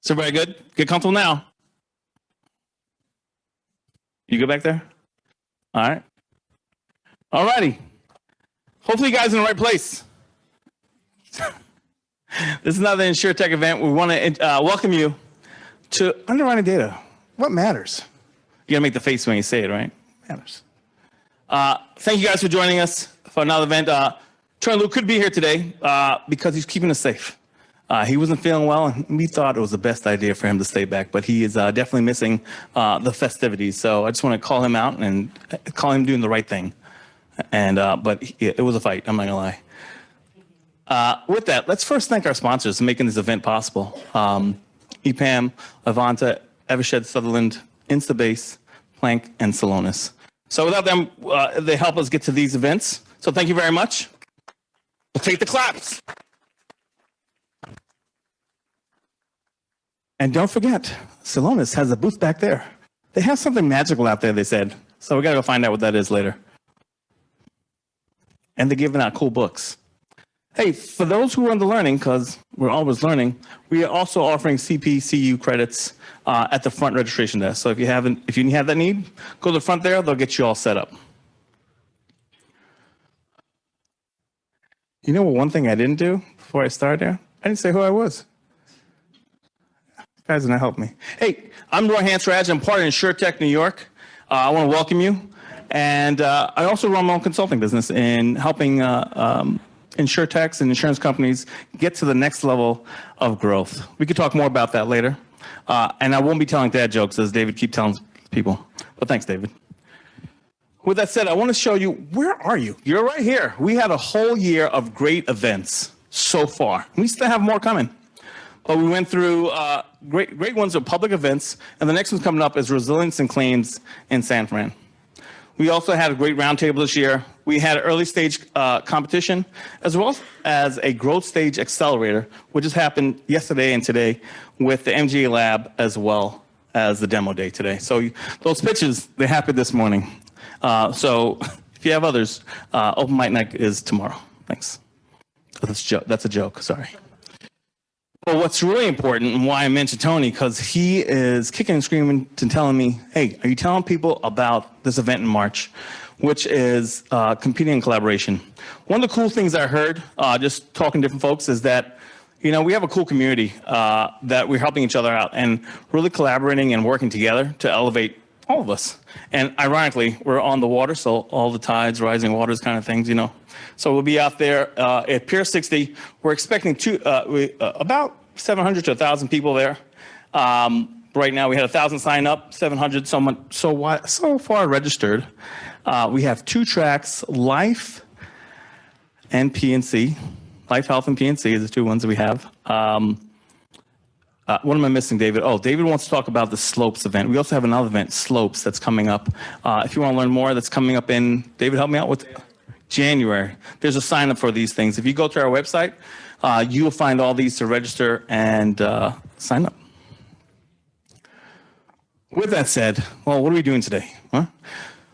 Is everybody good? Get comfortable now. You good back there? All right. All righty. Hopefully you guys are in the right place. This is another InsurTech event. We want to welcome you to Underwriting Data. What matters? You got to make the face when you say it, right? Matters. Thank you guys for joining us for another event. Troy Luke could be here today because he's keeping us safe. He wasn't feeling well, and we thought it was the best idea for him to stay back, but he is definitely missing the festivities. So I just want to call him out and call him doing the right thing. And but it was a fight, I'm not gonna lie. With that, let's first thank our sponsors for making this event possible. EPAM, Avanta, Evershed Sutherland, Instabase, Plank, and Salonis. So without them, they help us get to these events. So thank you very much. We'll take the claps. And don't forget, Salonis has a booth back there. They have something magical out there, they said. So we got to go find out what that is later. And they're giving out cool books. Hey, for those who are in the learning, because we're always learning, we are also offering CPCU credits at the front registration desk. So if you have that need, go to the front there, they'll get you all set up. You know what, one thing I didn't do before I started there? I didn't say who I was. Guys, gonna help me. Hey, I'm Roy Hansraj. I'm part of InsurTech New York. I want to welcome you. And I also run my own consulting business in helping InsurTechs and insurance companies get to the next level of growth. We could talk more about that later. And I won't be telling dad jokes, as David keeps telling people. But thanks, David. With that said, I want to show you, where are you? You're right here. We had a whole year of great events so far. We still have more coming. But we went through great ones of public events, and the next one's coming up is Resilience and Claims in San Fran. We also had a great roundtable this year. We had an early stage competition, as well as a growth stage accelerator, which has happened yesterday and today with the MGA Lab, as well as the demo day today. So those pitches, they happened this morning. So if you have others, open mic night is tomorrow. Thanks. That's a joke, sorry. But what's really important, and why I mentioned Tony, because he is kicking and screaming and telling me, hey, are you telling people about this event in March, which is competing in collaboration? One of the cool things I heard, just talking to different folks, is that, you know, we have a cool community that we're helping each other out and really collaborating and working together to elevate all of us. And ironically, we're on the water, so all the tides, rising waters kind of things, you know. So we'll be out there at Pier 60. We're expecting about 700 to 1,000 people there. Right now we had 1,000 sign up, 700 so far registered. We have 2 tracks, Life and P&C. Life, Health, and P&C is the 2 ones that we have. What am I missing, David? Oh, David wants to talk about the Slopes event. We also have another event, Slopes, that's coming up. If you want to learn more, that's coming up in, David, help me out with January. There's a sign up for these things. If you go to our website, you will find all these to register and sign up. With that said, well, what are we doing today? Huh?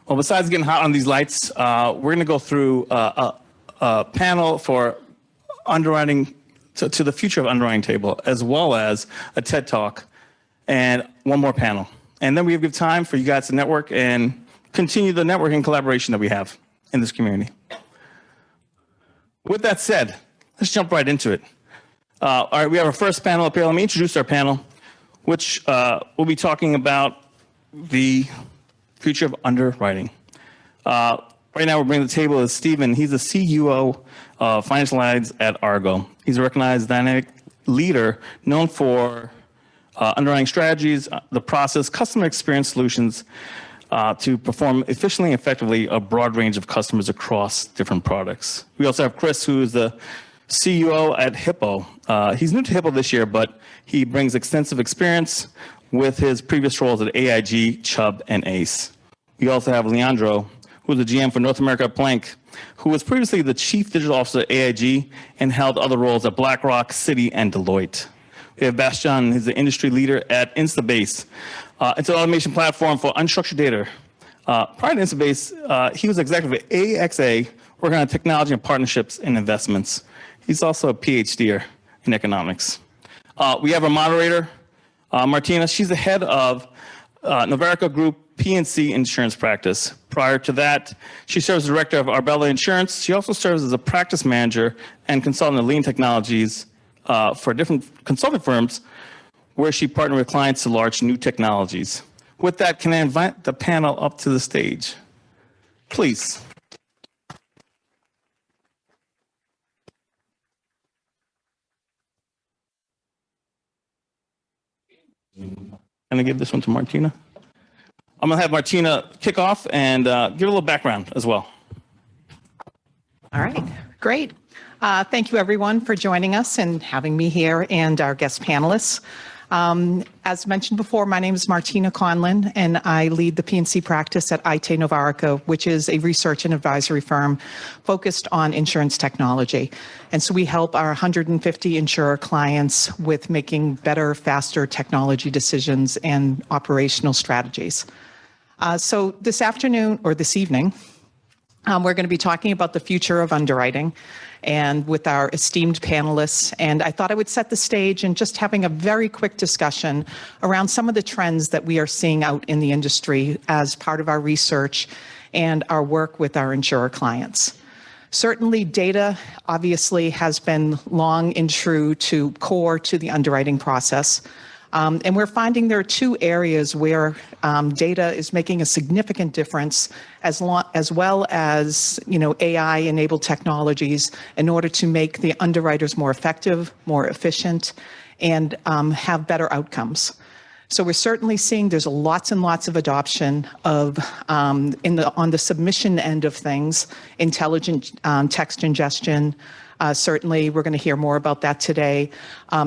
Well, besides getting hot on these lights, we're going to go through a panel for underwriting to the future of underwriting table, as well as a TED Talk and one more panel. And then we have time for you guys to network and continue the networking collaboration that we have in this community. With that said, let's jump right into it. All right, we have our first panel up here. Let me introduce our panel, which we'll be talking about the future of underwriting. Right now, we're bringing to the table is Stephen. He's the CEO of Financial Lines at Argo. He's a recognized dynamic leader known for underwriting strategies, the process, customer experience solutions to perform efficiently and effectively a broad range of customers across different products. We also have Chris, who is the CEO at Hippo. He's new to Hippo this year, but he brings extensive experience with his previous roles at AIG, Chubb, and ACE. We also have Leandro, who's the GM for North America at Plank, who was previously the Chief Digital Officer at AIG and held other roles at BlackRock, Citi, and Deloitte. We have Bastian, who's the industry leader at Instabase. It's an automation platform for unstructured data. Prior to Instabase, he was executive at AXA, working on technology and partnerships and investments. He's also a PhD in economics. We have a moderator, Martina, she's the head of Novarica Group P&C insurance practice. Prior to that, she serves as director of Arbella Insurance. She also serves as a practice manager and consultant of lean technologies for different consulting firms where she partnered with clients to launch new technologies. With that, can I invite the panel up to the stage? Please. I'm going to give this one to Martina. I'm going to have Martina kick off and give a little background as well. All right, great. Thank you, everyone, for joining us and having me here and our guest panelists. As mentioned before, my name is Martina Conlin, and I lead the P&C practice at IT Novarica, which is a research and advisory firm focused on insurance technology. And so we help our 150 insurer clients with making better, faster technology decisions and operational strategies. So this afternoon, or this evening, we're going to be talking about the future of underwriting and with our esteemed panelists. And I thought I would set the stage and just having a very quick discussion around some of the trends that we are seeing out in the industry as part of our research and our work with our insurer clients. Certainly, data obviously has been long and true to core to the underwriting process. And we're finding there are two areas where data is making a significant difference, as well as AI-enabled technologies in order to make the underwriters more effective, more efficient, and have better outcomes. So we're certainly seeing there's lots and lots of adoption of on the submission end of things, intelligent text ingestion. Certainly, we're going to hear more about that today.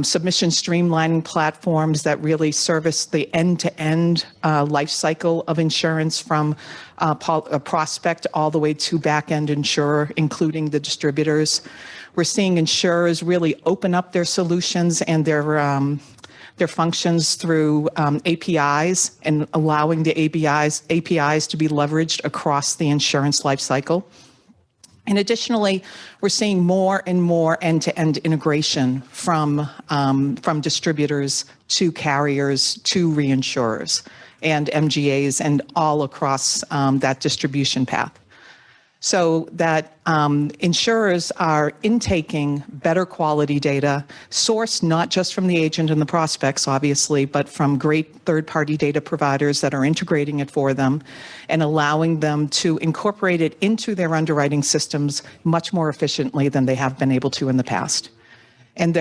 Submission streamlining platforms that really service the end-to-end life cycle of insurance from a prospect all the way to back-end insurer, including the distributors. We're seeing insurers really open up their solutions and their functions through APIs and allowing the APIs to be leveraged across the insurance life cycle. And additionally, we're seeing more and more end-to-end integration from distributors to carriers to reinsurers and MGAs and all across that distribution path. So that insurers are intaking better quality data, sourced not just from the agent and the prospects, obviously, but from great third-party data providers that are integrating it for them and allowing them to incorporate it into their underwriting systems much more efficiently than they have been able to in the past. And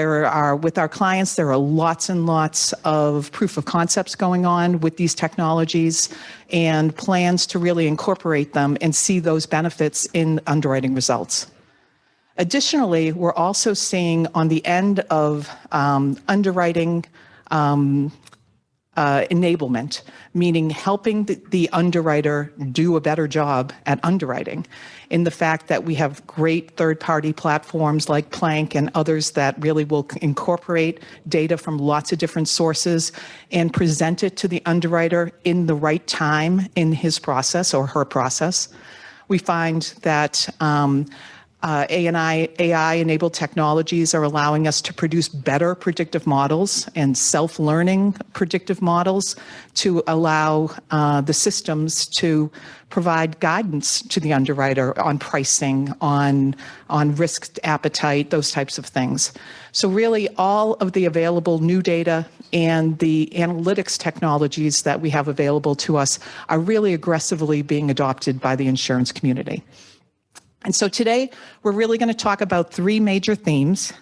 with our clients, there are lots and lots of proof of concepts going on with these technologies and plans to really incorporate them and see those benefits in underwriting results. Additionally, we're also seeing on the end of underwriting enablement, meaning helping the underwriter do a better job at underwriting, in the fact that we have great third-party platforms like Plank and others that really will incorporate data from lots of different sources and present it to the underwriter in the right time in his process or her process. We find that AI-enabled technologies are allowing us to produce better predictive models and self-learning predictive models to allow the systems to provide guidance to the underwriter on pricing, on risk appetite, those types of things. So really all of the available new data and the analytics technologies that we have available to us are really aggressively being adopted by the insurance community. And so today, we're really going to talk about three major themes.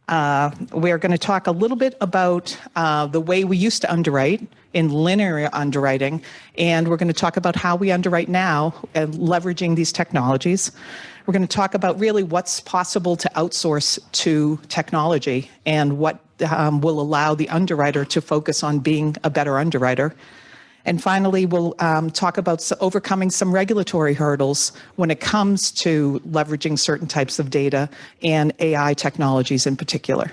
We're going to talk a little bit about the way we used to underwrite in linear underwriting, and we're going to talk about how we underwrite now and leveraging these technologies. We're going to talk about really what's possible to outsource to technology and what will allow the underwriter to focus on being a better underwriter. And finally, we'll talk about overcoming some regulatory hurdles when it comes to leveraging certain types of data and AI technologies in particular.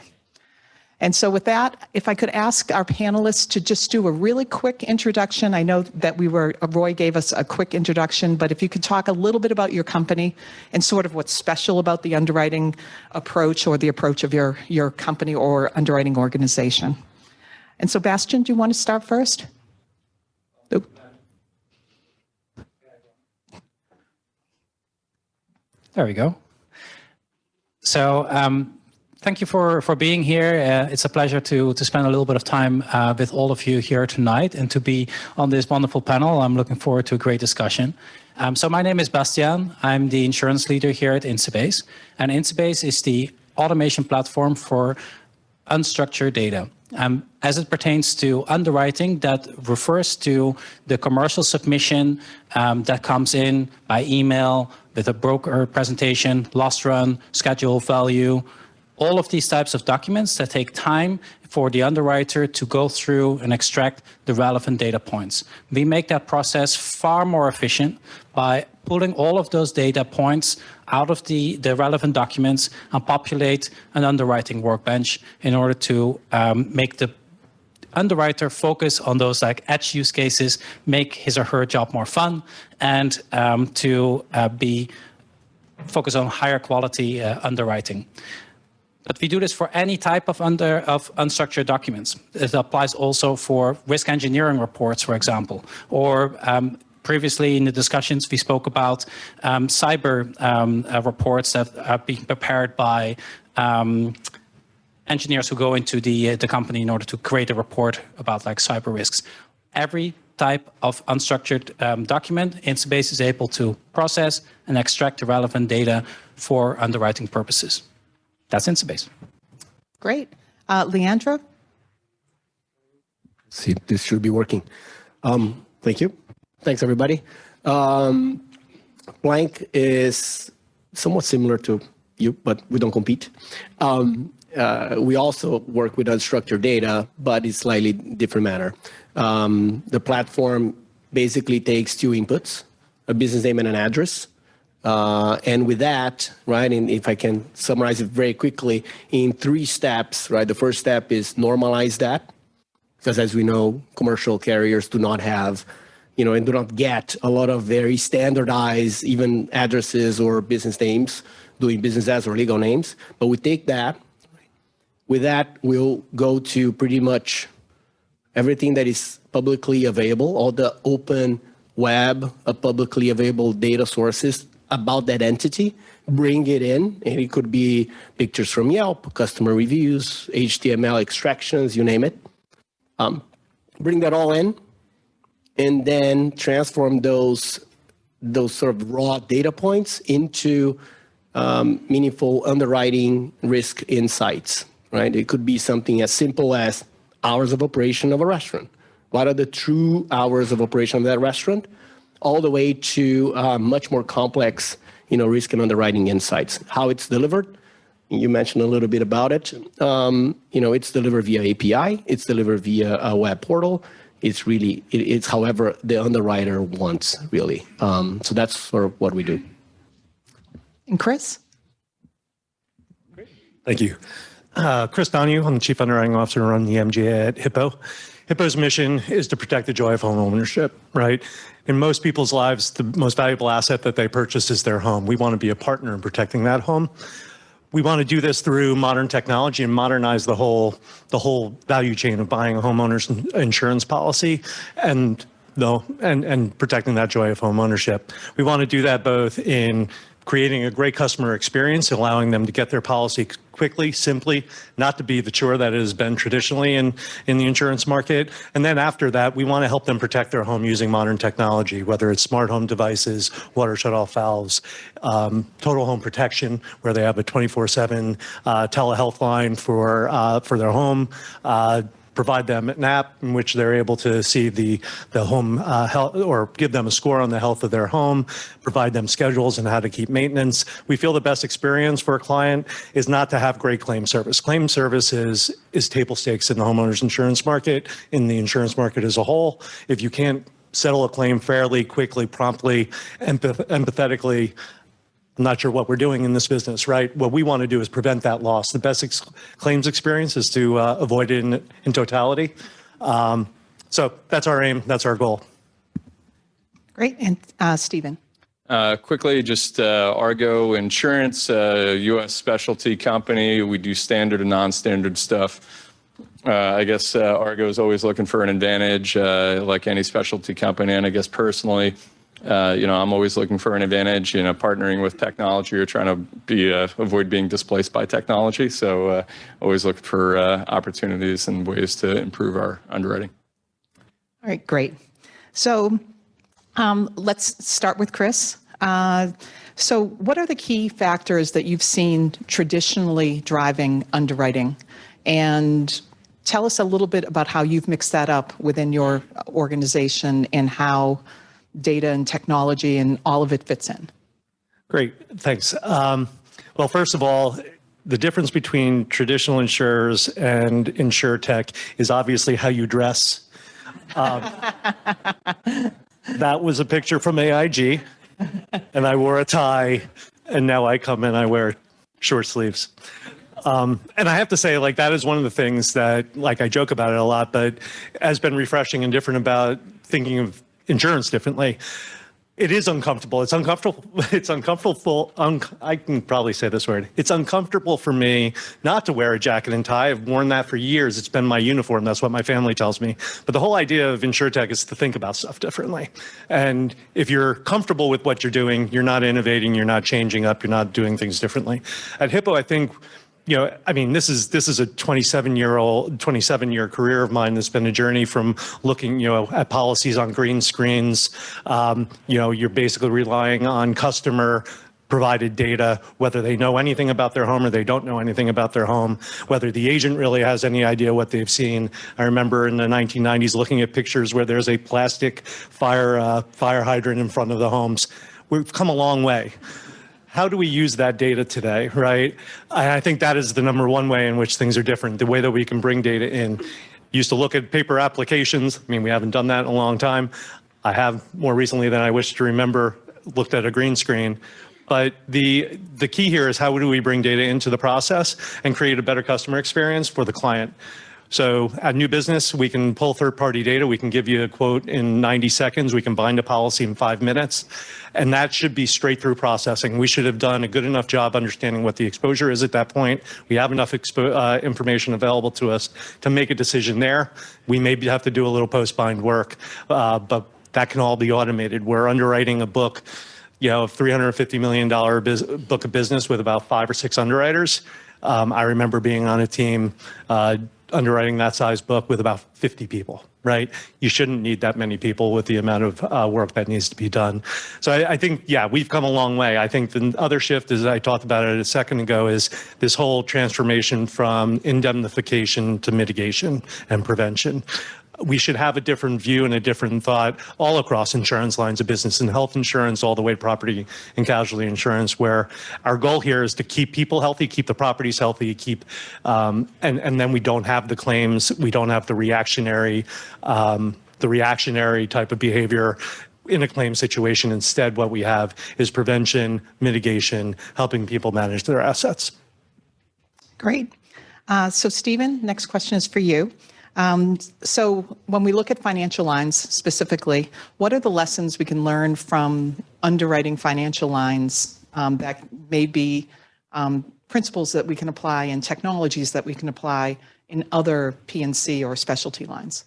And so with that, if I could ask our panelists to just do a really quick introduction. I know that Roy gave us a quick introduction, but if you could talk a little bit about your company and sort of what's special about the underwriting approach or the approach of your company or underwriting organization. And Sebastian, do you want to start first? Oop. There we go. So thank you for being here. It's a pleasure to spend a little bit of time with all of you here tonight and to be on this wonderful panel. I'm looking forward to a great discussion. So my name is Bastiaan. I'm the insurance leader here at InsurBase. And InsurBase is the automation platform for unstructured data. As it pertains to underwriting, that refers to the commercial submission that comes in by email with a broker presentation, loss run, schedule value, all of these types of documents that take time for the underwriter to go through and extract the relevant data points. We make that process far more efficient by pulling all of those data points out of the relevant documents and populate an underwriting workbench in order to make the underwriter focus on those like edge use cases, make his or her job more fun, and to be focus on higher quality underwriting. But we do this for any type of unstructured documents. It applies also for risk engineering reports, for example, or previously in the discussions we spoke about cyber reports that are being prepared by engineers who go into the company in order to create a report about like cyber risks. Every type of unstructured document, InsurBase is able to process and extract the relevant data for underwriting purposes. That's InsurBase. Great. Leandro? See, this should be working. Thank you. Thanks, everybody. Blank is somewhat similar to you, but we don't compete. We also work with unstructured data, but it's slightly different manner. The platform basically takes two inputs, a business name and an address. And with that, right, and if I can summarize it very quickly, in 3 steps, right, the first step is normalize that, because as we know, commercial carriers do not have, and do not get a lot of very standardized, even addresses or business names, doing business as or legal names. But we take that. With that, we'll go to pretty much everything that is publicly available, all the open web, publicly available data sources about that entity, bring it in, and it could be pictures from Yelp, customer reviews, HTML extractions, you name it. Bring that all in, and then transform those sort of raw data points into meaningful underwriting risk insights, right? It could be something as simple as hours of operation of a restaurant. What are the true hours of operation of that restaurant? All the way to much more complex, risk and underwriting insights. How it's delivered, you mentioned a little bit about it. It's delivered via API. It's delivered via a web portal. It's however the underwriter wants, really. So that's sort of what we do. And Chris? Thank you. Chris Donahue, I'm the Chief Underwriting Officer and run the MGA at Hippo. Hippo's mission is to protect the joy of home ownership, right? In most people's lives, the most valuable asset that they purchase is their home. We want to be a partner in protecting that home. We want to do this through modern technology and modernize the whole value chain of buying a homeowner's insurance policy and protecting that joy of home ownership. We want to do that both in creating a great customer experience, allowing them to get their policy quickly, simply, not to be the chore that it has been traditionally in the insurance market. And then after that, we want to help them protect their home using modern technology, whether it's smart home devices, water shutoff valves, total home protection, where they have a 24/7 telehealth line for their home, provide them an app in which they're able to see the home health, or give them a score on the health of their home, provide them schedules and how to keep maintenance. We feel the best experience for a client is not to have great claim service. Claim service is table stakes in the homeowners insurance market, in the insurance market as a whole. If you can't settle a claim fairly, quickly, promptly, empathetically, I'm not sure what we're doing in this business, right? What we want to do is prevent that loss. The best claims experience is to avoid it in totality. So that's our aim. That's our goal. Great. And Stephen? Quickly, just Argo Insurance, U.S. specialty company. We do standard and non-standard stuff. I guess Argo is always looking for an advantage, like any specialty company. And I guess personally, I'm always looking for an advantage, partnering with technology or trying to avoid being displaced by technology. So always look for opportunities and ways to improve our underwriting. All right, great. So let's start with Chris. So what are the key factors that you've seen traditionally driving underwriting? And tell us a little bit about how you've mixed that up within your organization and how data and technology and all of it fits in. Great, thanks. Well, first of all, the difference between traditional insurers and InsurTech is obviously how you dress. That was a picture from AIG, and I wore a tie, and now I come and I wear short sleeves. And I have to say, that is one of the things that, I joke about it a lot, but has been refreshing and different about thinking of insurance differently. It is uncomfortable. It's uncomfortable. It's uncomfortable. I can probably say this word. It's uncomfortable for me not to wear a jacket and tie. I've worn that for years. It's been my uniform. That's what my family tells me. But the whole idea of InsurTech is to think about stuff differently. And if you're comfortable with what you're doing, you're not innovating, you're not changing up, you're not doing things differently. At Hippo, I think, this is a 27-year career of mine that's been a journey from looking, at policies on green screens. You're basically relying on customer provided data, whether they know anything about their home or they don't know anything about their home, whether the agent really has any idea what they've seen. I remember in the 1990s looking at pictures where there's a plastic fire hydrant in front of the homes. We've come a long way. How do we use that data today, right? I think that is the number one way in which things are different, the way that we can bring data in. Used to look at paper applications. We haven't done that in a long time. I have more recently than I wish to remember looked at a green screen. But the key here is how do we bring data into the process and create a better customer experience for the client. So at new business, we can pull third-party data. We can give you a quote in 90 seconds. We can bind a policy in 5 minutes. And that should be straight through processing. We should have done a good enough job understanding what the exposure is at that point. We have enough information available to us to make a decision there. We maybe have to do a little post-bind work, but that can all be automated. We're underwriting a book, $350 million book of business with about 5 or 6 underwriters. I remember being on a team underwriting that size book with about 50 people, right? You shouldn't need that many people with the amount of work that needs to be done. So I think, we've come a long way. I think the other shift, as I talked about it a second ago, is this whole transformation from indemnification to mitigation and prevention. We should have a different view and a different thought all across insurance lines of business and health insurance, all the way to property and casualty insurance, where our goal here is to keep people healthy, keep the properties healthy, and then we don't have the claims, we don't have the reactionary type of behavior in a claim situation. Instead, what we have is prevention, mitigation, helping people manage their assets. Great. So Stephen, next question is for you. So when we look at financial lines specifically, what are the lessons we can learn from underwriting financial lines that may be principles that we can apply and technologies that we can apply in other P&C or specialty lines?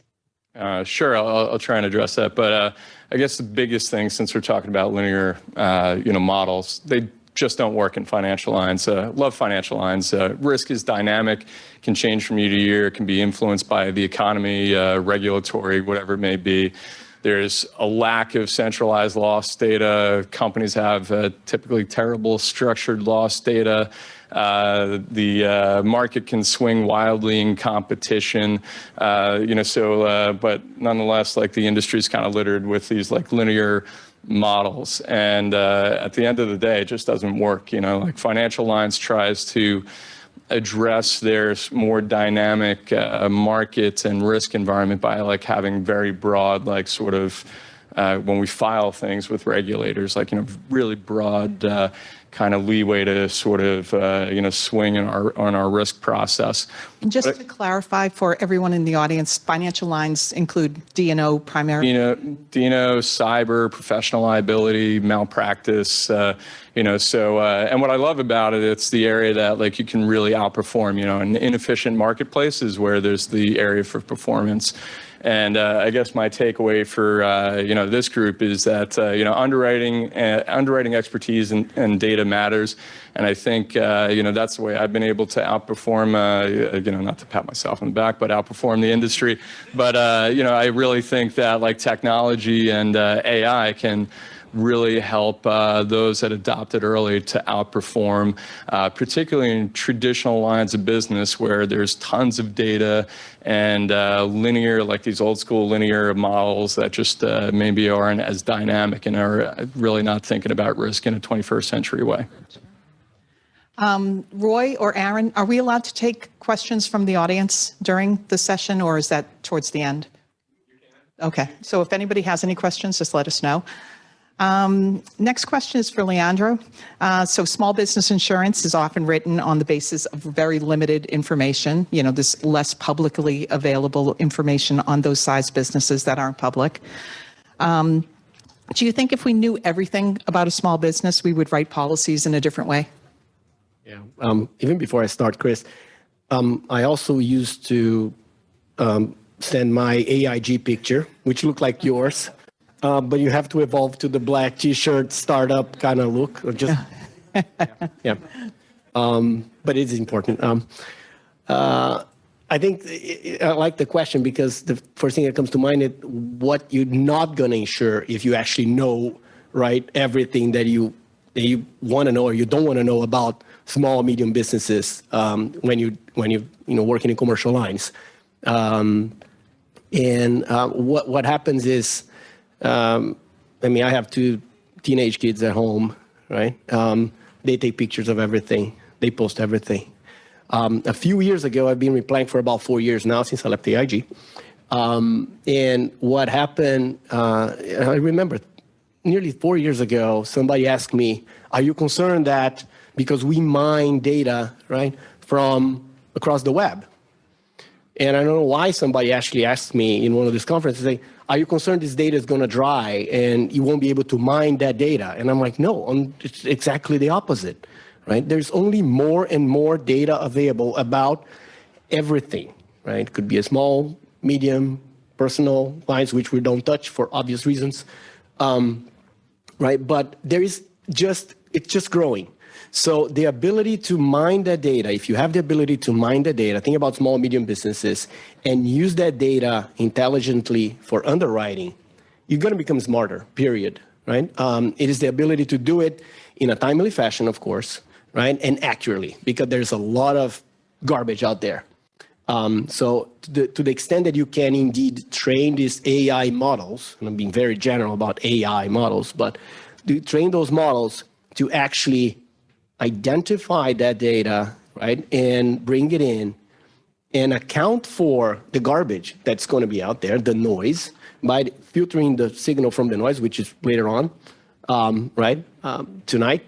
Sure, I'll try and address that. But I guess the biggest thing, since we're talking about linear, models, they just don't work in financial lines. Love financial lines. Risk is dynamic, can change from year to year, can be influenced by the economy, regulatory, whatever it may be. There's a lack of centralized loss data. Companies have typically terrible structured loss data. The market can swing wildly in competition, but nonetheless, the industry is kind of littered with these linear models, and at the end of the day, it just doesn't work. Financial lines tries to address their more dynamic market and risk environment by having very broad when we file things with regulators, really broad kind of leeway to sort of, swing on our risk process. And just to clarify for everyone in the audience, financial lines include D&O primarily? D&O, cyber, professional liability, malpractice, and what I love about it, it's the area that like you can really outperform, in inefficient marketplaces where there's the area for performance. And I guess my takeaway for this group is that underwriting expertise and data matters, and I think that's the way I've been able to outperform. Not to pat myself on the back, but outperform the industry. But I really think that like technology and AI can really help those that adopted early to outperform, particularly in traditional lines of business where there's tons of data and linear, like these old school linear models that just maybe aren't as dynamic and are really not thinking about risk in a 21st century way. Roy or Aaron, are we allowed to take questions from the audience during the session, or is that towards the end? Okay, so if anybody has any questions, just let us know. Next question is for Leandro. So small business insurance is often written on the basis of very limited information, this less publicly available information on those size businesses that aren't public. Do you think if we knew everything about a small business, we would write policies in a different way? Yeah. Even before I start, Chris, I also used to send my AIG picture, which looked like yours. But you have to evolve to the black T-shirt startup kind of look. Or just, yeah. But it's important. I think I like the question because the first thing that comes to mind is what you're not going to insure if you actually know, right, everything that you want to know or you don't want to know about small, medium businesses when you working in commercial lines. What happens is, I have 2 teenage kids at home, right? They take pictures of everything. They post everything. A few years ago, I've been replying for about 4 years now since I left AIG. And what happened, I remember nearly 4 years ago, somebody asked me, are you concerned that because we mine data, right, from across the web? And I don't know why somebody actually asked me in one of these conferences, saying, are you concerned this data is going to dry and you won't be able to mine that data? And I'm like, no, it's exactly the opposite, right? There's only more and more data available about everything, right? It could be a small, medium, personal lines, which we don't touch for obvious reasons, right? But it's just growing. So the ability to mine that data, if you have the ability to mine the data, think about small, medium businesses, and use that data intelligently for underwriting, you're going to become smarter, period, right? It is the ability to do it in a timely fashion, of course, right? And accurately, because there's a lot of garbage out there. So to the extent that you can indeed train these AI models, and I'm being very general about AI models, but to train those models to actually identify that data, right, and bring it in and account for the garbage that's going to be out there, the noise, by filtering the signal from the noise, which is later on, tonight.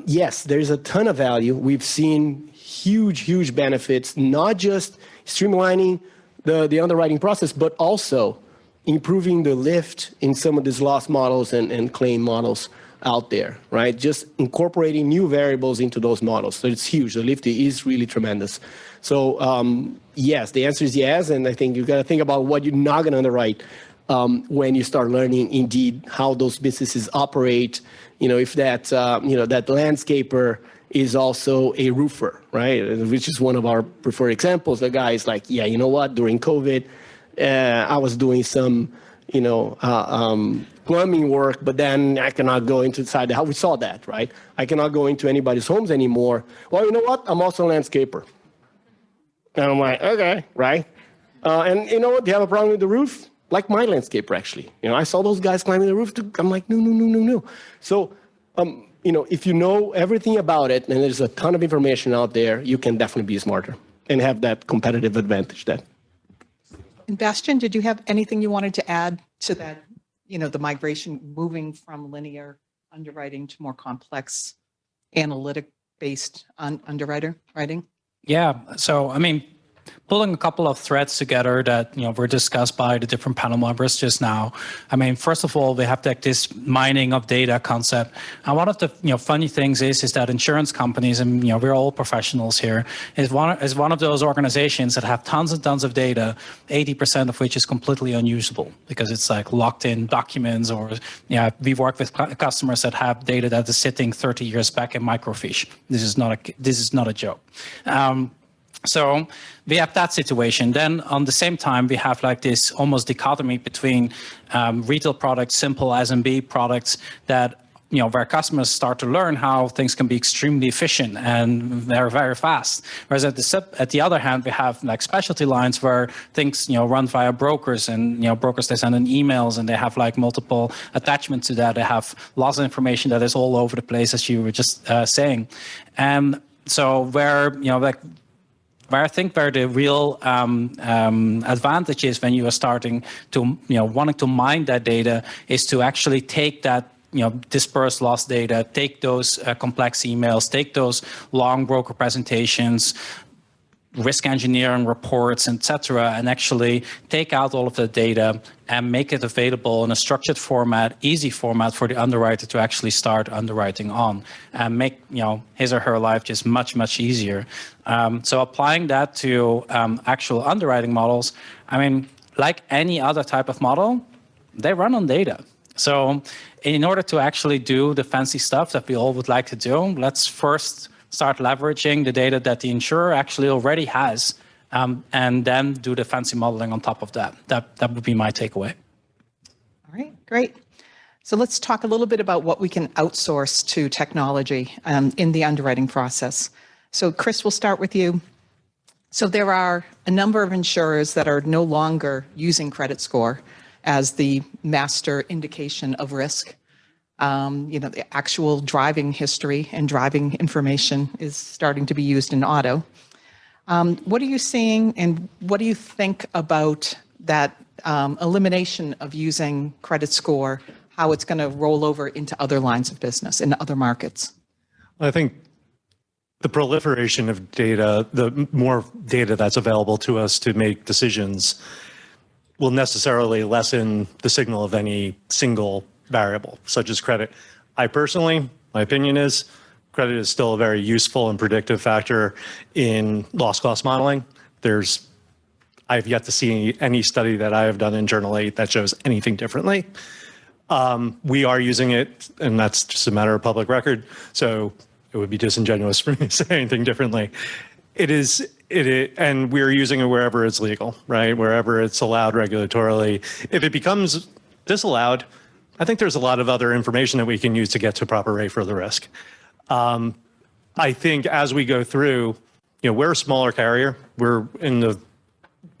Yes, there's a ton of value. We've seen huge benefits, not just streamlining the underwriting process, but also improving the lift in some of these loss models and claim models out there, right? Just incorporating new variables into those models. So it's huge. The lift is really tremendous. So yes, the answer is yes. And I think you've got to think about what you're not going to underwrite when you start learning indeed how those businesses operate. If that, that landscaper is also a roofer, right? Which is one of our preferred examples. The guy is like, yeah, you know what? During COVID, I was doing some, plumbing work, but then I cannot go inside the house. We saw that, right? I cannot go into anybody's homes anymore. Well, you know what? I'm also a landscaper. And I'm like, okay, right? And you know what? They have a problem with the roof? Like my landscaper, actually. I saw those guys climbing the roof. I'm like, no. So, if you know everything about it, and there's a ton of information out there, you can definitely be smarter and have that competitive advantage then. And Bastian, did you have anything you wanted to add to that, the migration moving from linear underwriting to more complex analytic-based underwriting? Yeah. So, I mean, pulling a couple of threads together that were discussed by the different panel members just now. I mean, first of all, we have this mining of data concept, and one of the funny things is that insurance companies, and we're all professionals here, is one of those organizations that have tons and tons of data, 80% of which is completely unusable because it's like locked in documents, or we work with customers that have data that is sitting 30 years back in microfiche. This is not a joke. So we have that situation. Then on the same time, we have like this almost dichotomy between retail products, simple SMB products that, where customers start to learn how things can be extremely efficient and they're very fast. Whereas at the other hand, we have like specialty lines where things, run via brokers, and, brokers, they send in emails and they have like multiple attachments to that. They have lots of information that is all over the place, as you were just saying. And so where I think where the real advantage is when you are starting to, wanting to mine that data is to actually take that, dispersed loss data, take those complex emails, take those long broker presentations, risk engineering reports, etc., and actually take out all of the data and make it available in a structured format, easy format for the underwriter to actually start underwriting on, and make his or her life just much, much easier. So applying that to actual underwriting models, I mean, like any other type of model, they run on data. So in order to actually do the fancy stuff that we all would like to do, let's first start leveraging the data that the insurer actually already has, and then do the fancy modeling on top of that. That would be my takeaway. All right, great. So let's talk a little bit about what we can outsource to technology in the underwriting process. So Chris, we'll start with you. So there are a number of insurers that are no longer using credit score as the master indication of risk. The actual driving history and driving information is starting to be used in auto. What are you seeing, and what do you think about that elimination of using credit score, how it's going to roll over into other lines of business, in other markets? I think the proliferation of data, the more data that's available to us to make decisions, will necessarily lessen the signal of any single variable, such as credit. I personally, my opinion is, credit is still a very useful and predictive factor in loss cost modeling. I've yet to see any study that I have done internally that shows anything differently. We are using it, and that's just a matter of public record, so it would be disingenuous for me to say anything differently. And we're using it wherever it's legal, right? Wherever it's allowed regulatorily. If it becomes disallowed, I think there's a lot of other information that we can use to get to proper rate for the risk. I think as we go through, we're a smaller carrier. We're in the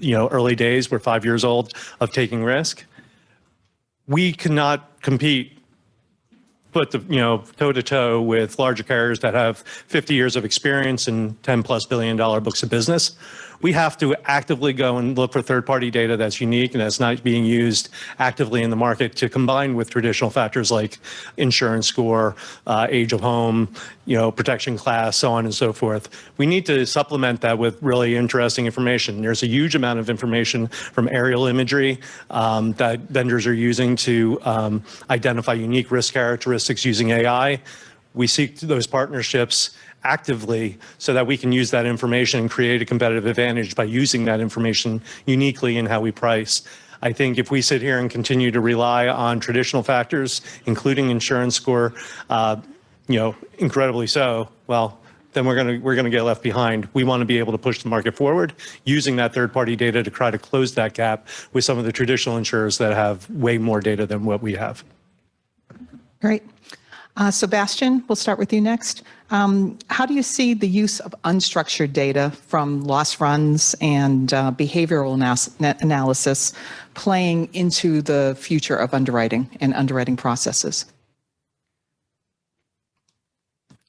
early days. We're 5 years old of taking risk. We cannot compete, put the toe to toe with larger carriers that have 50 years of experience and $10+ billion books of business. We have to actively go and look for third-party data that's unique and that's not being used actively in the market, to combine with traditional factors like insurance score, age of home, protection class, so on and so forth. We need to supplement that with really interesting information. There's a huge amount of information from aerial imagery that vendors are using to identify unique risk characteristics using AI. We seek those partnerships actively so that we can use that information and create a competitive advantage by using that information uniquely in how we price. I think if we sit here and continue to rely on traditional factors, including insurance score, incredibly so, well, then we're going to get left behind. We want to be able to push the market forward using that third-party data to try to close that gap with some of the traditional insurers that have way more data than what we have. Great. Sebastian, we'll start with you next. How do you see the use of unstructured data from loss runs and behavioral analysis playing into the future of underwriting and underwriting processes?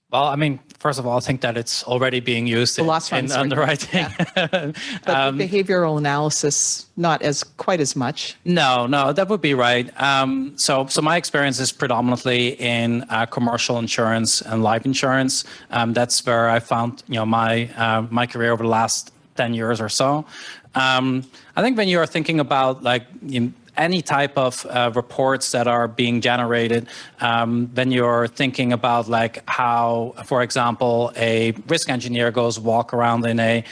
Well, I mean, first of all, I think that it's already being used loss in runs are- underwriting. But behavioral analysis, not as quite as much. No, that would be right. So my experience is predominantly in commercial insurance and life insurance. That's where I found, my career over the last 10 years or so. I think when you are thinking about any type of reports that are being generated, then you're thinking about how, for example, a risk engineer goes walk around in a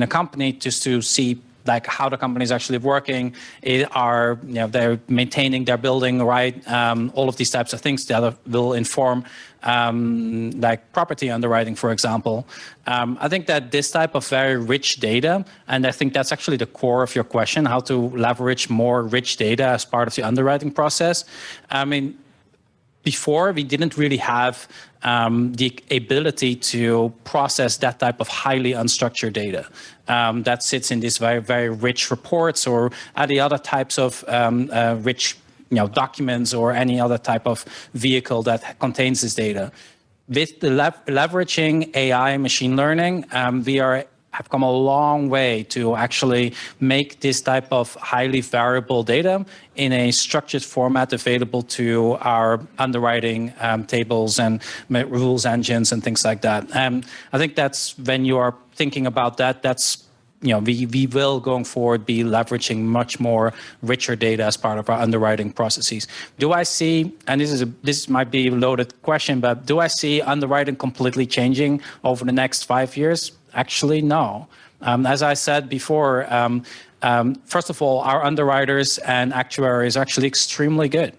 company just to see how the company is actually working, they're maintaining their building right, all of these types of things that will inform property underwriting, for example. I think that this type of very rich data, and I think that's actually the core of your question, how to leverage more rich data as part of the underwriting process. I mean, before we didn't really have the ability to process that type of highly unstructured data that sits in these very, very rich reports or any other types of rich documents or any other type of vehicle that contains this data. With the leveraging AI and machine learning, we have come a long way to actually make this type of highly variable data in a structured format available to our underwriting tables and rules engines and things like that. I think that's when you are thinking about that, that's we will going forward be leveraging much more richer data as part of our underwriting processes. Do I see, and this might be a loaded question, but do I see underwriting completely changing over the next 5 years? Actually, no. As I said before, first of all, our underwriters and actuaries are actually extremely good.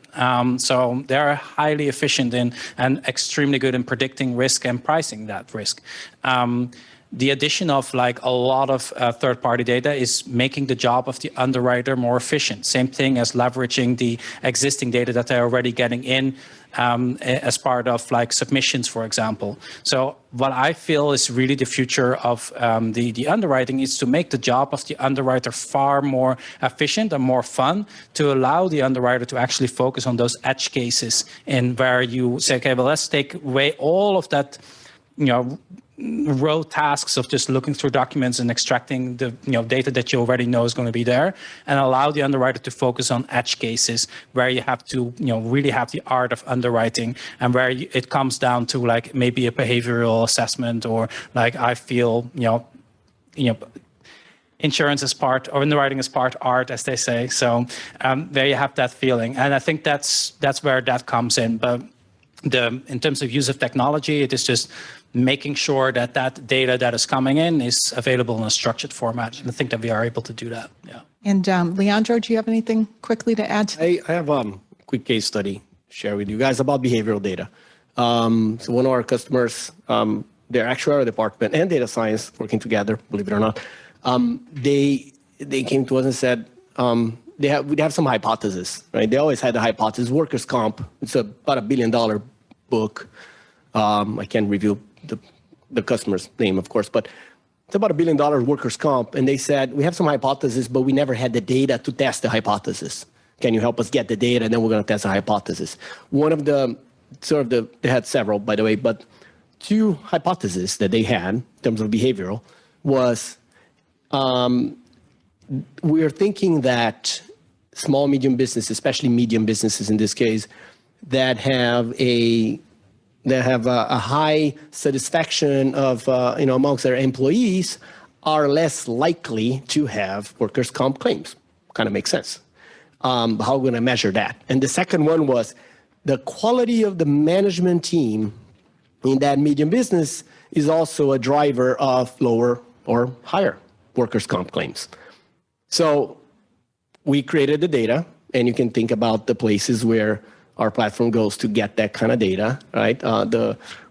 So they're highly efficient and extremely good in predicting risk and pricing that risk. The addition of a lot of third-party data is making the job of the underwriter more efficient. Same thing as leveraging the existing data that they're already getting in as part of submissions, for example. So what I feel is really the future of the underwriting is to make the job of the underwriter far more efficient and more fun, to allow the underwriter to actually focus on those edge cases and where you say, okay, well, let's take away all of that, row tasks of just looking through documents and extracting the data that you already know is going to be there, and allow the underwriter to focus on edge cases where you have to really have the art of underwriting, and where it comes down to maybe a behavioral assessment, or I feel insurance is part, or underwriting is part art, as they say. So there you have that feeling, and I think that's where that comes in. But in terms of use of technology, it is just making sure that data that is coming in is available in a structured format. And I think that we are able to do that. Yeah. And Leandro, do you have anything quickly to add to that? I have a quick case study to share with you guys about behavioral data. So one of our customers, their actuarial department and data science working together, believe it or not, they came to us and said, we'd have some hypothesis, right? They always had a hypothesis. Workers' comp, it's about $1 billion book. I can't reveal the customer's name, of course, but it's about $1 billion workers' comp. And they said, we have some hypothesis, but we never had the data to test the hypothesis. Can you help us get the data? And then we're going to test the hypothesis. One of they had several, by the way, but two hypotheses that they had in terms of behavioral was, we're thinking that small, medium businesses, especially medium businesses in this case, that have a high satisfaction of amongst their employees are less likely to have workers' comp claims. Kind of makes sense. How are we going to measure that? And the second one was the quality of the management team in that medium business is also a driver of lower or higher workers' comp claims. So we created the data, and you can think about the places where our platform goes to get that kind of data, right?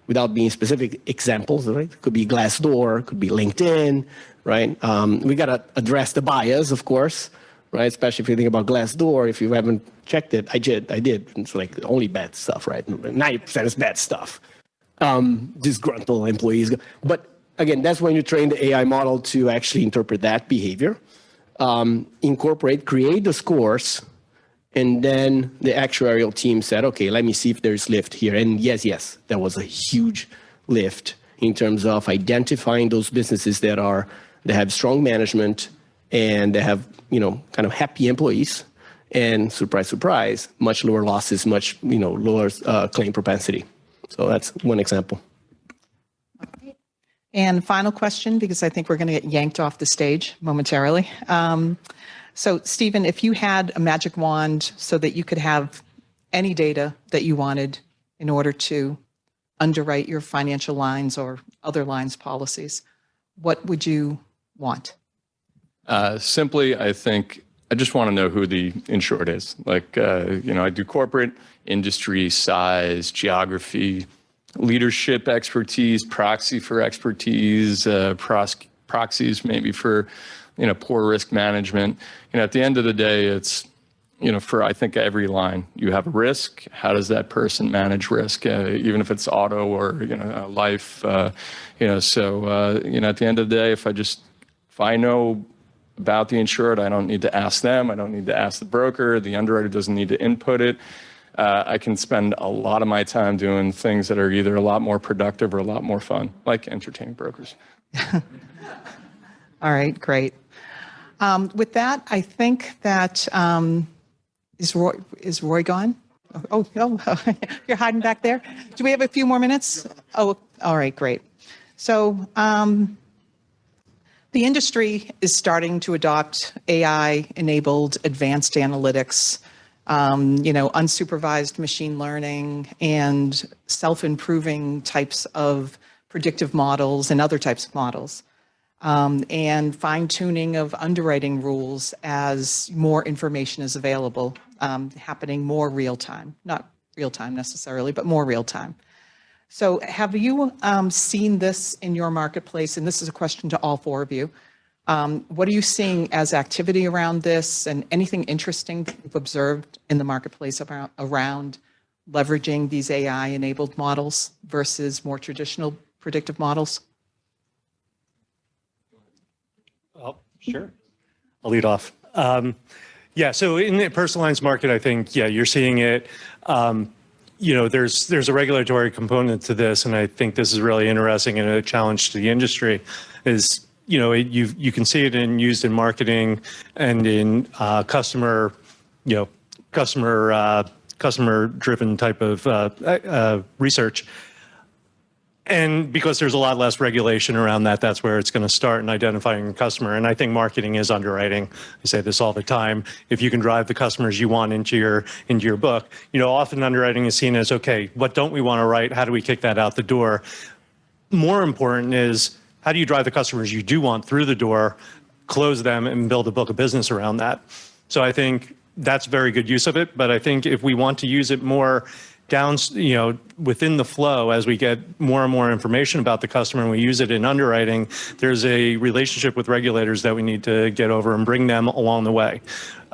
Without being specific examples, right? It could be Glassdoor, it could be LinkedIn, right? We got to address the bias, of course, right? Especially if you think about Glassdoor. If you haven't checked it, I did. It's only bad stuff, right? 90% is bad stuff. Disgruntled employees. But again, that's when you train the AI model to actually interpret that behavior, create the scores, And then the actuarial team said, okay, let me see if there's lift here. And yes, there was a huge lift in terms of identifying those businesses that have strong management and they have, kind of happy employees. And surprise, surprise, much lower losses, much, lower claim propensity. So that's one example. And final question, because I think we're going to get yanked off the stage momentarily. So Stephen, if you had a magic wand so that you could have any data that you wanted in order to underwrite your financial lines or other lines policies, what would you want? Simply, I think I just want to know who the insured is. Like, I do corporate, industry, size, geography, leadership expertise, proxy for expertise, proxies maybe for, poor risk management. At the end of the day, it's, for I think every line, you have a risk. How does that person manage risk, even if it's auto or, life, so, at the end of the day, if I know about the insured, I don't need to ask them. I don't need to ask the broker. The underwriter doesn't need to input it. I can spend a lot of my time doing things that are either a lot more productive or a lot more fun, like entertaining brokers. All right, great. With that, I think that, is Roy gone? Oh, you're hiding back there. Do we have a few more minutes? Oh, all right, great. So the industry is starting to adopt AI-enabled advanced analytics, unsupervised machine learning, and self-improving types of predictive models and other types of models, and fine-tuning of underwriting rules as more information is available, happening more real-time, not real-time necessarily, but more real-time. So have you seen this in your marketplace? And this is a question to all four of you. What are you seeing as activity around this, and anything interesting that you've observed in the marketplace around leveraging these AI-enabled models versus more traditional predictive models? Oh, sure. I'll lead off. So in the personal lines market, I think, you're seeing it. There's a regulatory component to this, and I think this is really interesting and a challenge to the industry. Is you can see it used in marketing and in customer-driven type of research. And because there's a lot less regulation around that, that's where it's going to start in identifying a customer. And I think marketing is underwriting. I say this all the time. If you can drive the customers you want into your book, often underwriting is seen as, okay, what don't we want to write? How do we kick that out the door? More important is, how do you drive the customers you do want through the door, close them, and build a book of business around that? So I think that's very good use of it. But I think if we want to use it more down, within the flow, as we get more and more information about the customer and we use it in underwriting, there's a relationship with regulators that we need to get over and bring them along the way.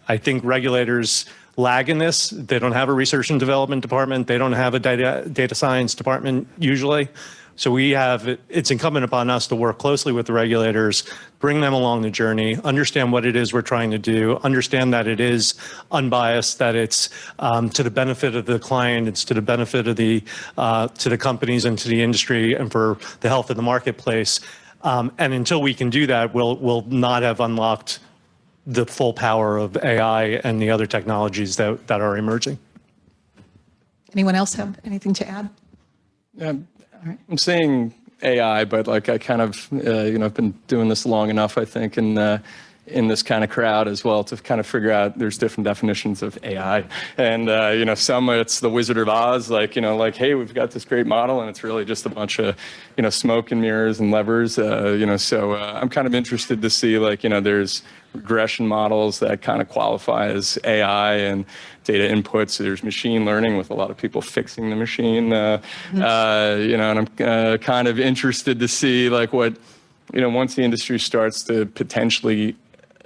I think regulators lag in this. They don't have a research and development department. They don't have a data science department usually. So it's incumbent upon us to work closely with the regulators, bring them along the journey, understand what it is we're trying to do, understand that it is unbiased, that it's to the benefit of the client, it's to the benefit of to the companies and to the industry and for the health of the marketplace. And until we can do that, we'll not have unlocked the full power of AI and the other technologies that are emerging. Anyone else have anything to add? I'm saying AI, but I kind of, I've been doing this long enough, I think, in this kind of crowd as well to kind of figure out there's different definitions of AI. And, some it's the Wizard of Oz, hey, we've got this great model and it's really just a bunch of, smoke and mirrors and levers, so I'm kind of interested to see, there's regression models that kind of qualify as AI and data inputs. So there's machine learning with a lot of people fixing the machine, and I'm kind of interested to see what, once the industry starts to potentially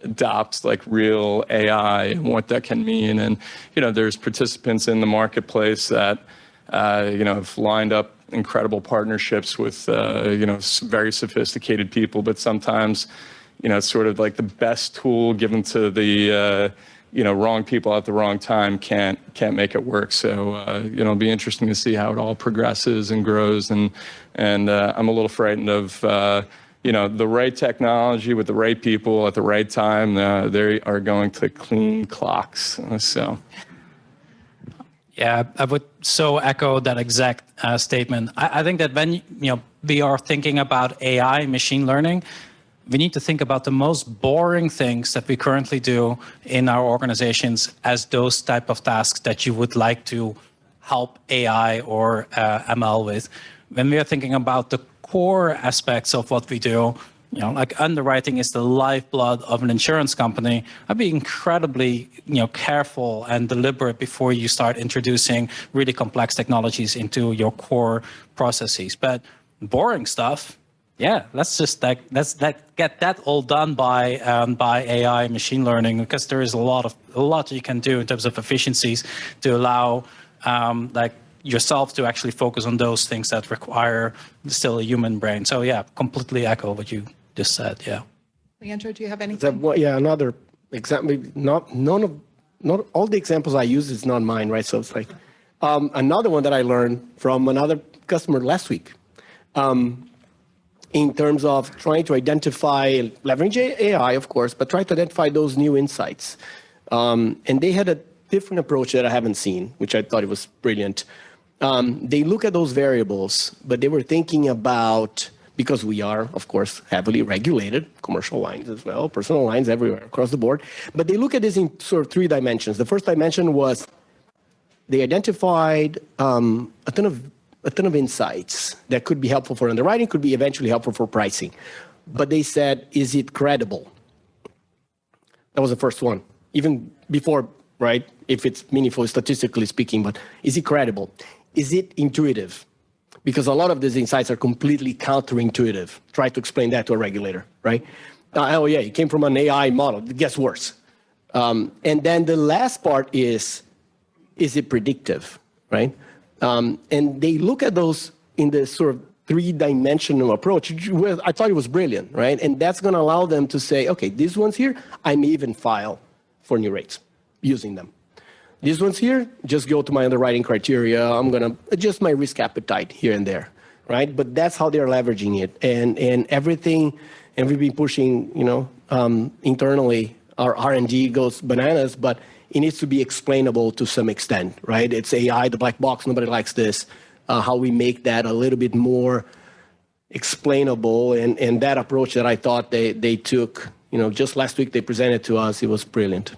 adopt real AI and what that can mean. And, there's participants in the marketplace that, have lined up incredible partnerships with, very sophisticated people, but sometimes, it's sort of the best tool given to the wrong people at the wrong time can't make it work. So it'll be interesting to see how it all progresses and grows. And I'm a little frightened of the right technology with the right people at the right time. They are going to clean clocks. So. Yeah, I would so echo that exact statement. I think that when we are thinking about AI, machine learning, we need to think about the most boring things that we currently do in our organizations as those type of tasks that you would like to help AI or ML with. When we are thinking about the core aspects of what we do, like underwriting is the lifeblood of an insurance company. I'd be incredibly, careful and deliberate before you start introducing really complex technologies into your core processes. But boring stuff, yeah, let's just get that all done by AI, machine learning, because there is a lot you can do in terms of efficiencies to allow yourself to actually focus on those things that require still a human brain. So yeah, completely echo what you just said. Yeah. Leandro, do you have anything? Yeah, another example. Not all the examples I use is not mine, right? So it's like another one that I learned from another customer last week. In terms of trying to identify, leverage AI, of course, but try to identify those new insights. And they had a different approach that I haven't seen, which I thought it was brilliant. They look at those variables, but they were thinking about, because we are, of course, heavily regulated, commercial lines as well, personal lines everywhere across the board. But they look at this in sort of 3 dimensions. The first dimension was they identified a ton of insights that could be helpful for underwriting, could be eventually helpful for pricing. But they said, is it credible? That was the first one. Even before, right, if it's meaningful statistically speaking, but is it credible? Is it intuitive? Because a lot of these insights are completely counterintuitive. Try to explain that to a regulator, right? Oh yeah, it came from an AI model. It gets worse. And then the last part is it predictive, right? And they look at those in this sort of 3-dimensional approach. I thought it was brilliant, right? And that's going to allow them to say, okay, these ones here, I may even file for new rates using them. These ones here, just go to my underwriting criteria. I'm going to adjust my risk appetite here and there, right? But that's how they're leveraging it. And everything, and we've been pushing, internally, our R&D goes bananas, but it needs to be explainable to some extent, right? It's AI, the black box, nobody likes this. How we make that a little bit more explainable, and that approach that I thought they took, just last week they presented to us, it was brilliant.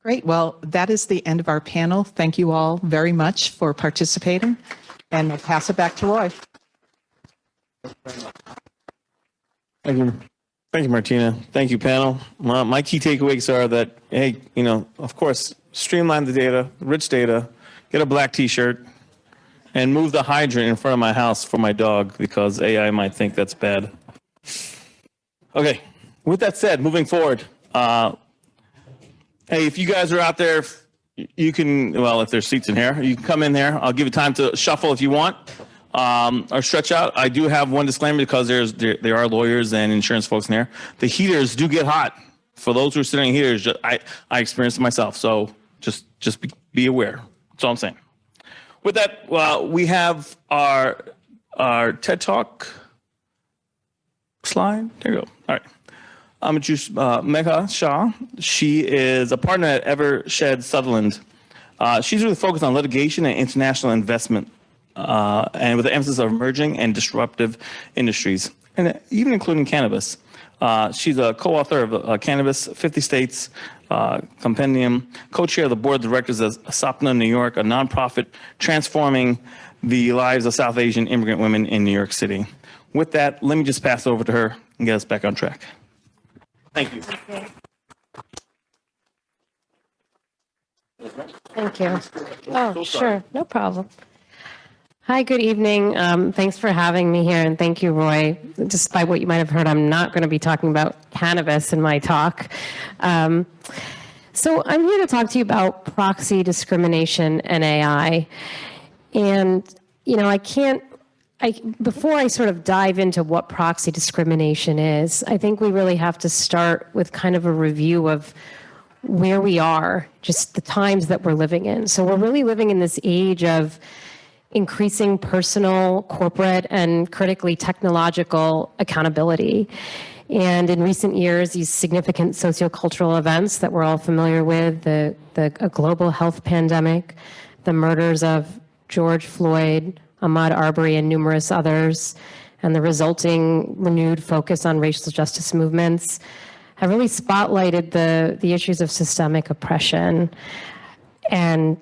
Great. Well, that is the end of our panel. Thank you all very much for participating, and we'll pass it back to Roy. Thank you. Thank you, Martina. Thank you, panel. My key takeaways are that, hey, of course, streamline the data, rich data, get a black T-shirt, and move the hydrant in front of my house for my dog because AI might think that's bad. Okay. With that said, moving forward, hey, if you guys are out there, you can, if there's seats in here, you can come in there. I'll give you time to shuffle if you want. Or stretch out. I do have one disclaimer because there are lawyers and insurance folks in there. The heaters do get hot. For those who are sitting in heaters, I experienced it myself. So just be aware. That's all I'm saying. With that, we have our TED Talk slide. There you go. All right. I'm going to introduce Megha Shah. She is a partner at Evershed Sutherland. She's really focused on litigation and international investment, and with the emphasis of emerging and disruptive industries, and even including cannabis. She's a co-author of Cannabis, 50 States Compendium, co-chair of the board of directors of Sapna New York, a nonprofit transforming the lives of South Asian immigrant women in New York City. With that, let me just pass it over to her and get us back on track. Thank you. Thank you. Oh, sure. No problem. Hi, good evening. Thanks for having me here, and thank you, Roy. Despite what you might have heard, I'm not going to be talking about cannabis in my talk. So I'm here to talk to you about proxy discrimination and AI. And, before I sort of dive into what proxy discrimination is, I think we really have to start with kind of a review of where we are, just the times that we're living in. So we're really living in this age of increasing personal, corporate, and critically technological accountability. And in recent years, these significant sociocultural events that we're all familiar with, a global health pandemic, the murders of George Floyd, Ahmaud Arbery, and numerous others, and the resulting renewed focus on racial justice movements have really spotlighted the issues of systemic oppression and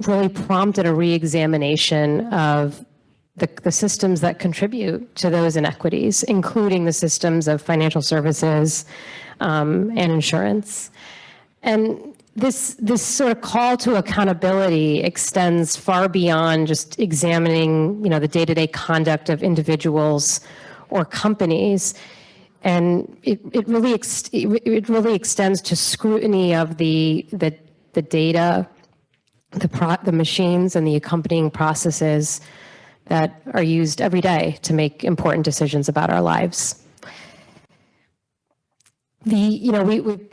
really prompted a re-examination of the systems that contribute to those inequities, including the systems of financial services and insurance. And this sort of call to accountability extends far beyond just examining, the day-to-day conduct of individuals or companies. And it really extends to scrutiny of the data, the machines, and the accompanying processes that are used every day to make important decisions about our lives. The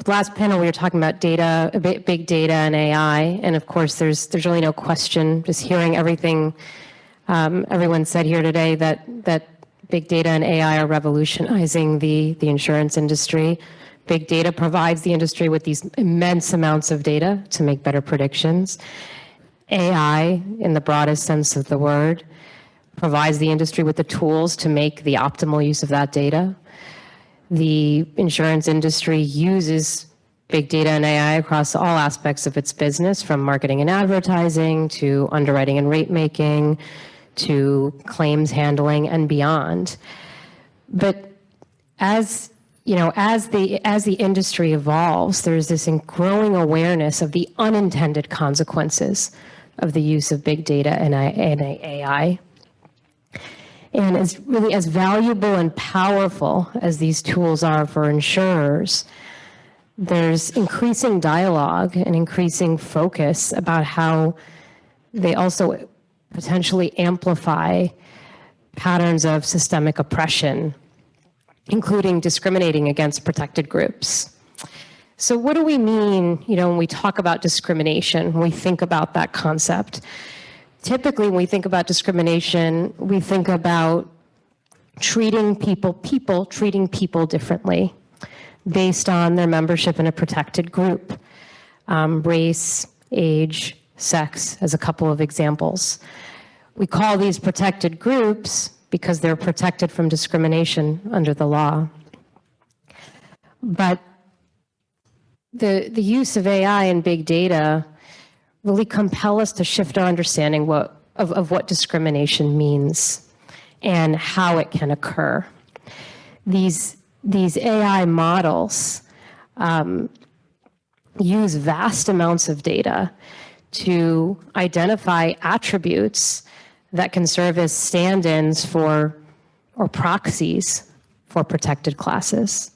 last panel we were talking about data, big data and AI, and of course there's really no question, just hearing everything everyone said here today, that big data and AI are revolutionizing the insurance industry. Big data provides the industry with these immense amounts of data to make better predictions. AI, in the broadest sense of the word, provides the industry with the tools to make the optimal use of that data. The insurance industry uses big data and AI across all aspects of its business, from marketing and advertising to underwriting and rate making to claims handling and beyond. But as the industry evolves, there's this growing awareness of the unintended consequences of the use of big data and AI. And as valuable and powerful as these tools are for insurers, there's increasing dialogue and increasing focus about how they also potentially amplify patterns of systemic oppression, including discriminating against protected groups. So what do we mean, when we talk about discrimination, when we think about that concept? Typically, when we think about discrimination, we think about treating people differently based on their membership in a protected group, race, age, sex, as a couple of examples. We call these protected groups because they're protected from discrimination under the law. But the use of AI and big data really compel us to shift our understanding of what discrimination means and how it can occur. These AI models use vast amounts of data to identify attributes that can serve as stand-ins for or proxies for protected classes.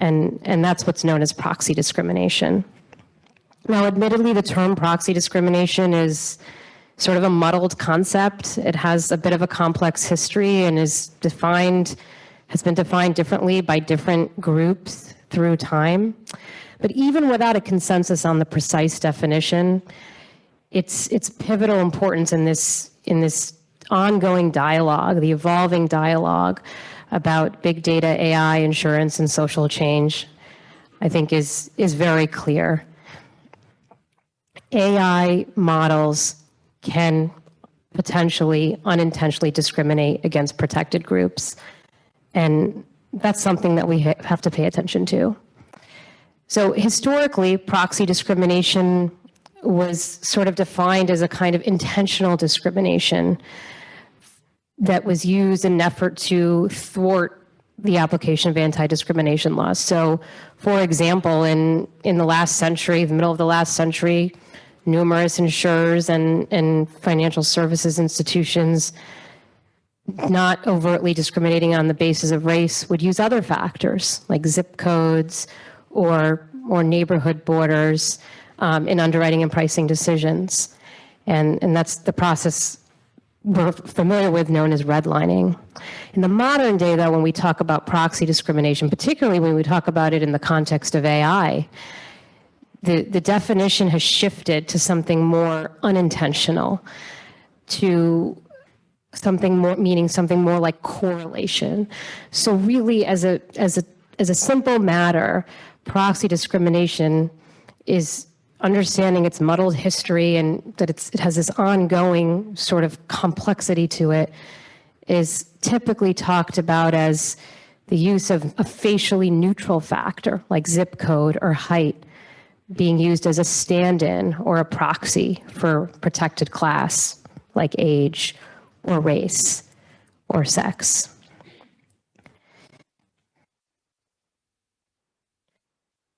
And that's what's known as proxy discrimination. Now, admittedly, the term proxy discrimination is sort of a muddled concept. It has a bit of a complex history and has been defined differently by different groups through time. But even without a consensus on the precise definition, its pivotal importance in this ongoing dialogue, the evolving dialogue about big data, AI, insurance, and social change, I think is very clear. AI models can potentially unintentionally discriminate against protected groups, and that's something that we have to pay attention to. So historically, proxy discrimination was sort of defined as a kind of intentional discrimination that was used in an effort to thwart the application of anti-discrimination laws. So, for example, in the last century, the middle of the last century, numerous insurers and financial services institutions, not overtly discriminating on the basis of race, would use other factors like zip codes or neighborhood borders in underwriting and pricing decisions. And that's the process we're familiar with known as redlining. In the modern day, though, when we talk about proxy discrimination, particularly when we talk about it in the context of AI, the definition has shifted to something more unintentional, to something more, meaning something more like correlation. So really, as a simple matter, proxy discrimination is understanding its muddled history and that it has this ongoing sort of complexity to it, is typically talked about as the use of a facially neutral factor like zip code or height being used as a stand-in or a proxy for protected class like age or race or sex.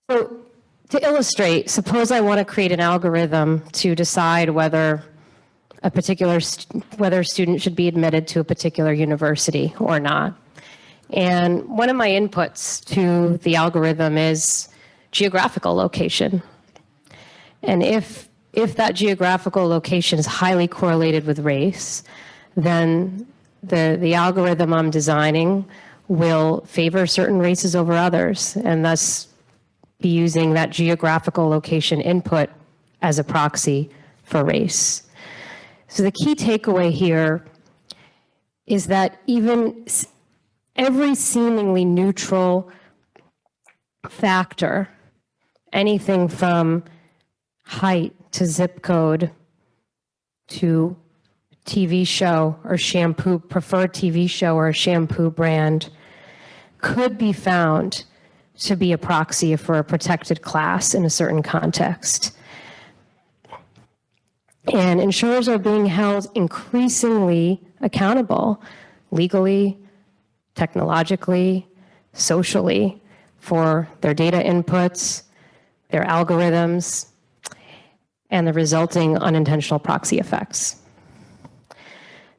So to illustrate, suppose I want to create an algorithm to decide whether whether a student should be admitted to a particular university or not. And one of my inputs to the algorithm is geographical location. And if that geographical location is highly correlated with race, then the algorithm I'm designing will favor certain races over others, and thus be using that geographical location input as a proxy for race. So the key takeaway here is that even every seemingly neutral factor, anything from height to zip code to TV show or shampoo, preferred TV show or a shampoo brand, could be found to be a proxy for a protected class in a certain context. And insurers are being held increasingly accountable legally, technologically, socially for their data inputs, their algorithms, and the resulting unintentional proxy effects.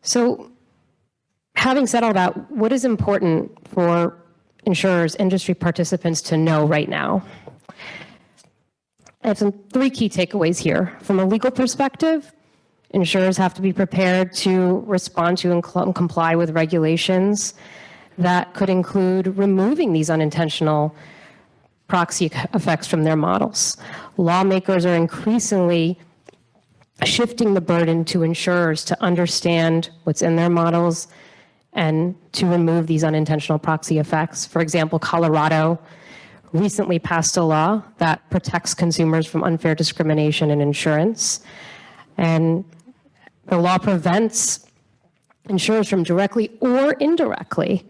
So having said all that, what is important for insurers, industry participants to know right now? I have three key takeaways here. From a legal perspective, insurers have to be prepared to respond to and comply with regulations that could include removing these unintentional proxy effects from their models. Lawmakers are increasingly shifting the burden to insurers to understand what's in their models and to remove these unintentional proxy effects. For example, Colorado recently passed a law that protects consumers from unfair discrimination in insurance. And the law prevents insurers from directly or indirectly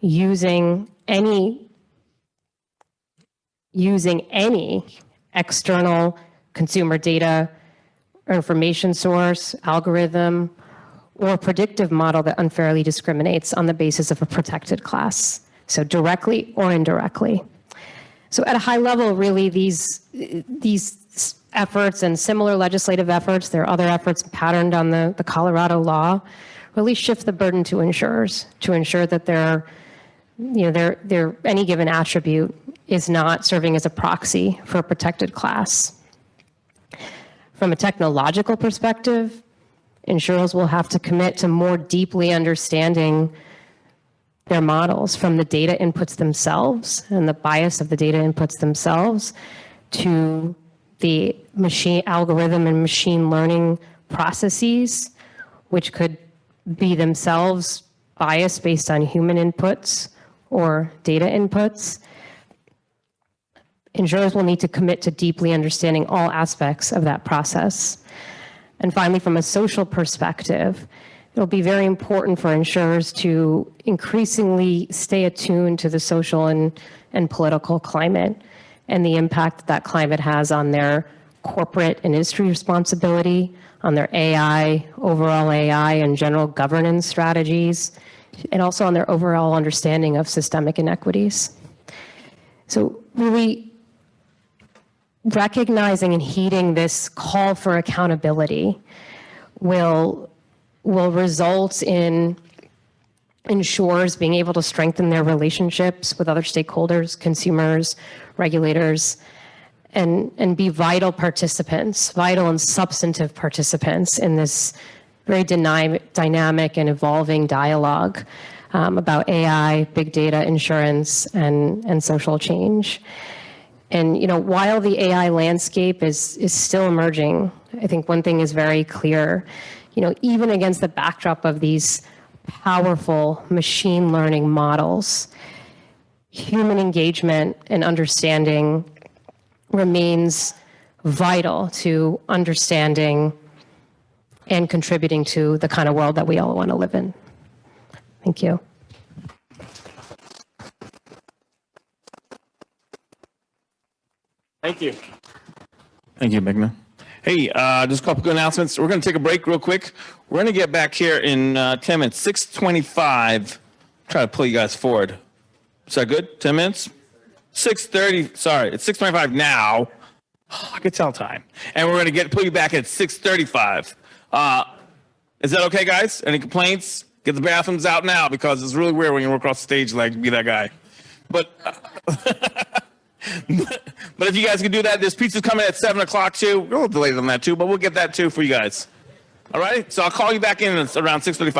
using any external consumer data or information source, algorithm, or predictive model that unfairly discriminates on the basis of a protected class. So directly or indirectly. So at a high level, really, these efforts and similar legislative efforts, there are other efforts patterned on the Colorado law, really shift the burden to insurers to ensure that their any given attribute is not serving as a proxy for a protected class. From a technological perspective, insurers will have to commit to more deeply understanding their models, from the data inputs themselves and the bias of the data inputs themselves to the machine algorithm and machine learning processes, which could be themselves biased based on human inputs or data inputs. Insurers will need to commit to deeply understanding all aspects of that process. And finally, from a social perspective, it'll be very important for insurers to increasingly stay attuned to the social and political climate and the impact that climate has on their corporate and industry responsibility, on their AI, overall AI and general governance strategies, and also on their overall understanding of systemic inequities. So really recognizing and heeding this call for accountability will result in insurers being able to strengthen their relationships with other stakeholders, consumers, regulators, and be vital participants, vital and substantive participants in this very dynamic and evolving dialogue about AI, big data, insurance, and social change. And while the AI landscape is still emerging, I think one thing is very clear. Even against the backdrop of these powerful machine learning models, human engagement and understanding remains vital to understanding and contributing to the kind of world that we all want to live in. Thank you. Thank you. Thank you, Meghna. Hey, just a couple good announcements. We're going to take a break real quick. We're going to get back here in 10 minutes, 6:25. Try to pull you guys forward. Is that good? 10 minutes? 6:30. Sorry, it's 6:25 now. I can tell time. And we're going to pull you back at 6:35. Is that okay, guys? Any complaints? Get the bathrooms out now, because it's really weird when you walk across the stage like be that guy. But but if you guys can do that, this pizza's coming at 7 o'clock too. We're a little delayed on that too, but we'll get that too for you guys. All right? So I'll call you back in around 6:35.